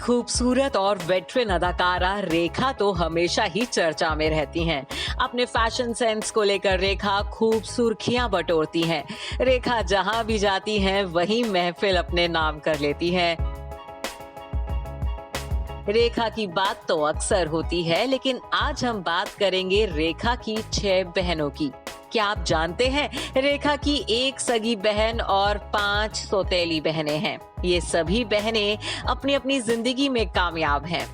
खूबसूरत और वेटरन अदाकारा रेखा तो हमेशा ही चर्चा में रहती हैं। अपने फैशन सेंस को लेकर रेखा खूब सुर्खियां बटोरती हैं। रेखा जहां भी जाती हैं वहीं महफिल अपने नाम कर लेती है। रेखा की बात तो अक्सर होती है, लेकिन आज हम बात करेंगे रेखा की 6 बहनों की। क्या आप जानते हैं रेखा की एक सगी बहन और 5 सौतेली बहनें हैं। ये सभी बहनें अपनी अपनी जिंदगी में कामयाब हैं।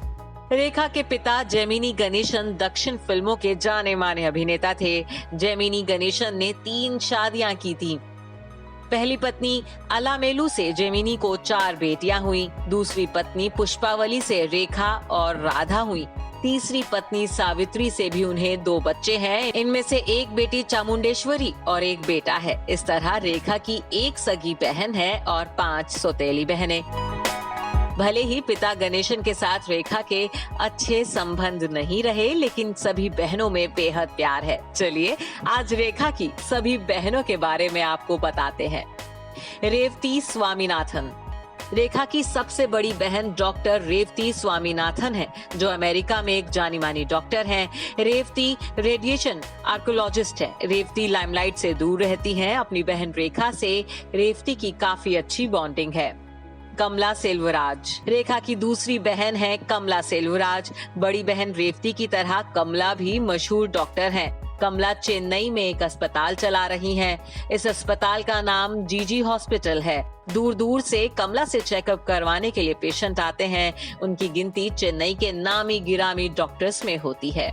रेखा के पिता जेमिनी गणेशन दक्षिण फिल्मों के जाने माने अभिनेता थे। जेमिनी गणेशन ने 3 शादियां की थी। पहली पत्नी अलामेलू से जेमिनी को 4 बेटियां हुई। दूसरी पत्नी पुष्पावली से रेखा और राधा हुई। तीसरी पत्नी सावित्री से भी उन्हें 2 बच्चे हैं। इनमें से एक बेटी चामुंडेश्वरी और एक बेटा है। इस तरह रेखा की एक सगी बहन है और 5 सौतेली बहनें। भले ही पिता गणेशन के साथ रेखा के अच्छे संबंध नहीं रहे, लेकिन सभी बहनों में बेहद प्यार है। चलिए आज रेखा की सभी बहनों के बारे में आपको बताते हैं। रेवती स्वामीनाथन। रेखा की सबसे बड़ी बहन डॉक्टर रेवती स्वामीनाथन है, जो अमेरिका में एक जानी मानी डॉक्टर हैं। रेवती रेडिएशन आर्कोलॉजिस्ट है। रेवती लाइमलाइट से दूर रहती हैं। अपनी बहन रेखा से रेवती की काफी अच्छी बॉन्डिंग है। कमला सेल्वराज। रेखा की दूसरी बहन है कमला सेल्वराज। बड़ी बहन रेवती की तरह कमला भी मशहूर डॉक्टर हैं। कमला चेन्नई में एक अस्पताल चला रही हैं। इस अस्पताल का नाम जीजी हॉस्पिटल है। दूर दूर से कमला से चेकअप करवाने के लिए पेशेंट आते हैं। उनकी गिनती चेन्नई के नामी गिरामी डॉक्टर्स में होती है।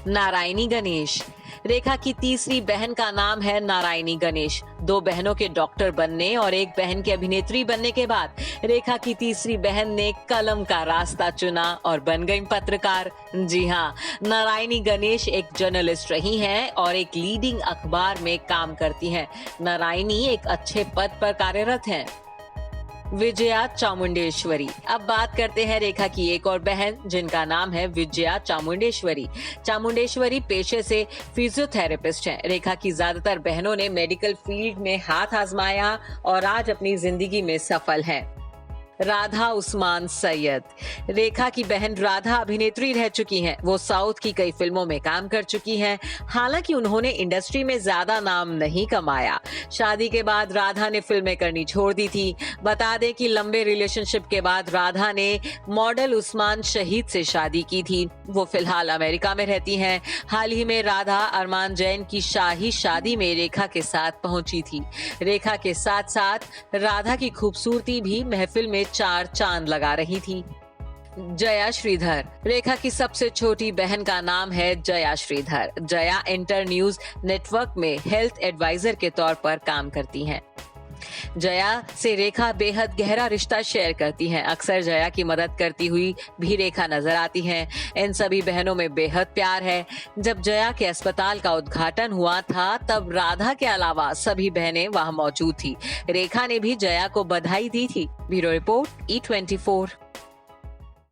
नारायणी गणेश। रेखा की तीसरी बहन का नाम है नारायणी गणेश। 2 बहनों के डॉक्टर बनने और एक बहन के अभिनेत्री बनने के बाद रेखा की तीसरी बहन ने कलम का रास्ता चुना और बन गई पत्रकार। जी हाँ, नारायणी गणेश एक जर्नलिस्ट रही हैं और एक लीडिंग अखबार में काम करती हैं। नारायणी एक अच्छे पद पर कार्यरत हैं। विजया चामुंडेश्वरी। अब बात करते हैं रेखा की एक और बहन, जिनका नाम है विजया चामुंडेश्वरी। चामुंडेश्वरी पेशे से फिजियोथेरेपिस्ट हैं। रेखा की ज्यादातर बहनों ने मेडिकल फील्ड में हाथ आजमाया और आज अपनी जिंदगी में सफल हैं। राधा उस्मान सैयद। रेखा की बहन राधा अभिनेत्री रह चुकी हैं। वो साउथ की कई फिल्मों में काम कर चुकी हैं। हालांकि उन्होंने इंडस्ट्री में ज्यादा नाम नहीं कमाया। शादी के बाद राधा ने फिल्में करनी छोड़ दी थी। बता दें कि लंबे रिलेशनशिप के बाद राधा ने मॉडल उस्मान शहीद से शादी की थी। वो फिलहाल अमेरिका में रहती हैं। हाल ही में राधा अरमान जैन की शाही शादी में रेखा के साथ पहुंची थी। रेखा के साथ साथ राधा की खूबसूरती भी महफिल में 4 चांद लगा रही थी। जया श्रीधर। रेखा की सबसे छोटी बहन का नाम है Jaya Sridhar. Jaya inter news network में हेल्थ एडवाइजर के तौर पर काम करती हैं। जया से रेखा बेहद गहरा रिश्ता शेयर करती हैं। अक्सर जया की मदद करती हुई भी रेखा नजर आती हैं। इन सभी बहनों में बेहद प्यार है। जब जया के अस्पताल का उद्घाटन हुआ था, तब राधा के अलावा सभी बहनें वहां मौजूद थी। रेखा ने भी जया को बधाई दी थी। Bureau report E24।